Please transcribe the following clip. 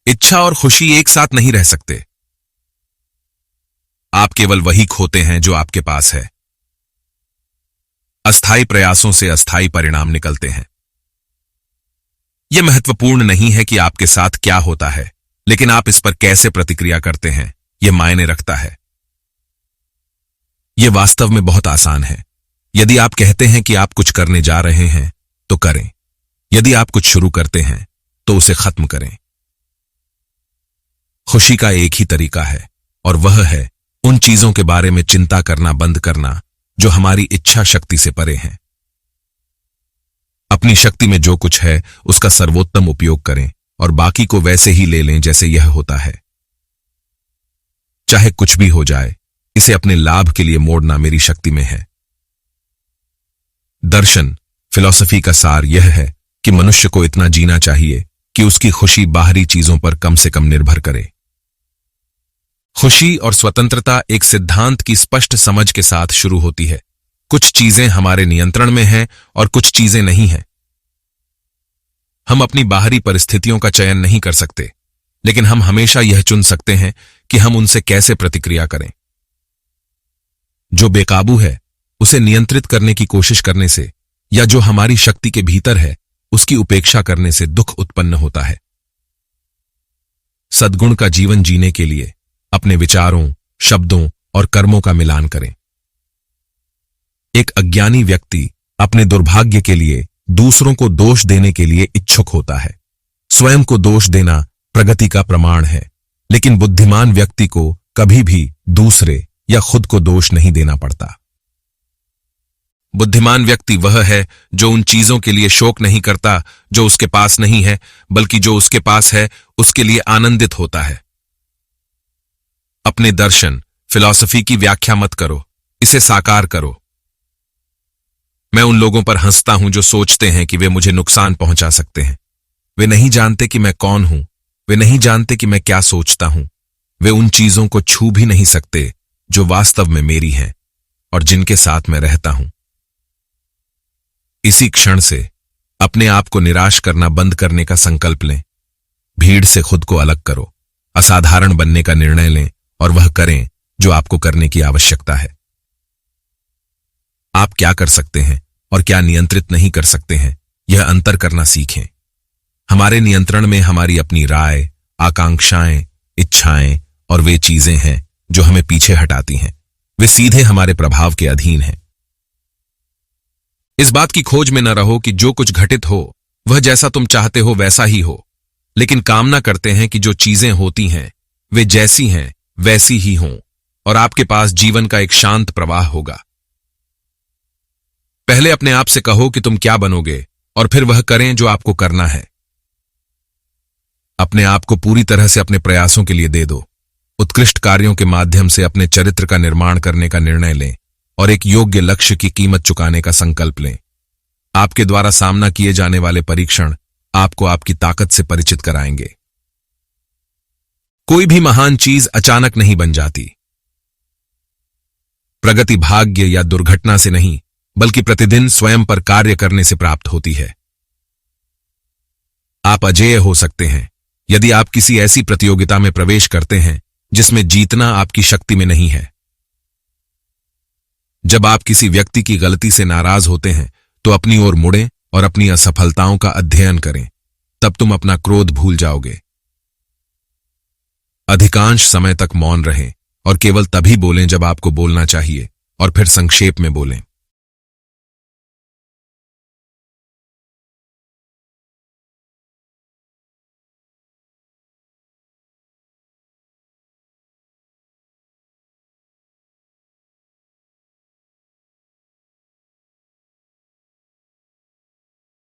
इच्छा और खुशी एक साथ नहीं रह सकते। आप केवल वही खोते हैं जो आपके पास है। अस्थायी प्रयासों से अस्थायी परिणाम निकलते हैं। यह महत्वपूर्ण नहीं है कि आपके साथ क्या होता है, लेकिन आप इस पर कैसे प्रतिक्रिया करते हैं, यह मायने रखता है। यह वास्तव में बहुत आसान है। यदि आप कहते हैं कि आप कुछ करने जा रहे हैं, तो करें। यदि आप कुछ शुरू करते हैं, तो उसे खत्म करें। खुशी का एक ही तरीका है, और वह है उन चीजों के बारे में चिंता करना बंद करना जो हमारी इच्छा शक्ति से परे हैं। अपनी शक्ति में जो कुछ है उसका सर्वोत्तम उपयोग करें और बाकी को वैसे ही ले लें जैसे यह होता है। चाहे कुछ भी हो जाए, इसे अपने लाभ के लिए मोड़ना मेरी शक्ति में है। दर्शन, फिलॉसफी का सार यह है कि मनुष्य को इतना जीना चाहिए कि उसकी खुशी बाहरी चीजों पर कम से कम निर्भर करे। खुशी और स्वतंत्रता एक सिद्धांत की स्पष्ट समझ के साथ शुरू होती है। कुछ चीजें हमारे नियंत्रण में हैं और कुछ चीजें नहीं हैं। हम अपनी बाहरी परिस्थितियों का चयन नहीं कर सकते, लेकिन हम हमेशा यह चुन सकते हैं कि हम उनसे कैसे प्रतिक्रिया करें। जो बेकाबू है उसे नियंत्रित करने की कोशिश करने से, या जो हमारी शक्ति के भीतर है उसकी उपेक्षा करने से दुख उत्पन्न होता है। सद्गुण का जीवन जीने के लिए अपने विचारों, शब्दों और कर्मों का मिलान करें। एक अज्ञानी व्यक्ति अपने दुर्भाग्य के लिए दूसरों को दोष देने के लिए इच्छुक होता है। स्वयं को दोष देना प्रगति का प्रमाण है, लेकिन बुद्धिमान व्यक्ति को कभी भी दूसरे या खुद को दोष नहीं देना पड़ता। बुद्धिमान व्यक्ति वह है जो उन चीजों के लिए शोक नहीं करता जो उसके पास नहीं है, बल्कि जो उसके पास है उसके लिए आनंदित होता है। अपने दर्शन, फिलॉसफी की व्याख्या मत करो, इसे साकार करो। मैं उन लोगों पर हंसता हूं जो सोचते हैं कि वे मुझे नुकसान पहुंचा सकते हैं। वे नहीं जानते कि मैं कौन हूं, वे नहीं जानते कि मैं क्या सोचता हूं। वे उन चीजों को छू भी नहीं सकते जो वास्तव में मेरी हैं और जिनके साथ मैं रहता हूं। इसी क्षण से अपने आप को निराश करना बंद करने का संकल्प लें। भीड़ से खुद को अलग करो, असाधारण बनने का निर्णय लें और वह करें जो आपको करने की आवश्यकता है। आप क्या कर सकते हैं और क्या नियंत्रित नहीं कर सकते हैं, यह अंतर करना सीखें। हमारे नियंत्रण में हमारी अपनी राय, आकांक्षाएं, इच्छाएं और वे चीजें हैं जो हमें पीछे हटाती हैं। वे सीधे हमारे प्रभाव के अधीन हैं। इस बात की खोज में न रहो कि जो कुछ घटित हो वह जैसा तुम चाहते हो वैसा ही हो, लेकिन कामना करते हैं कि जो चीजें होती हैं वे जैसी हैं वैसी ही हों और आपके पास जीवन का एक शांत प्रवाह होगा। पहले अपने आप से कहो कि तुम क्या बनोगे और फिर वह करें जो आपको करना है। अपने आप को पूरी तरह से अपने प्रयासों के लिए दे दो। उत्कृष्ट कार्यों के माध्यम से अपने चरित्र का निर्माण करने का निर्णय लें और एक योग्य लक्ष्य की कीमत चुकाने का संकल्प लें। आपके द्वारा सामना किए जाने वाले परीक्षण आपको आपकी ताकत से परिचित कराएंगे। कोई भी महान चीज अचानक नहीं बन जाती। प्रगति भाग्य या दुर्घटना से नहीं, बल्कि प्रतिदिन स्वयं पर कार्य करने से प्राप्त होती है। आप अजेय हो सकते हैं यदि आप किसी ऐसी प्रतियोगिता में प्रवेश करते हैं जिसमें जीतना आपकी शक्ति में नहीं है। जब आप किसी व्यक्ति की गलती से नाराज होते हैं तो अपनी ओर मुड़ें और अपनी असफलताओं का अध्ययन करें। तब तुम अपना क्रोध भूल जाओगे। अधिकांश समय तक मौन रहें और केवल तभी बोलें जब आपको बोलना चाहिए, और फिर संक्षेप में बोलें।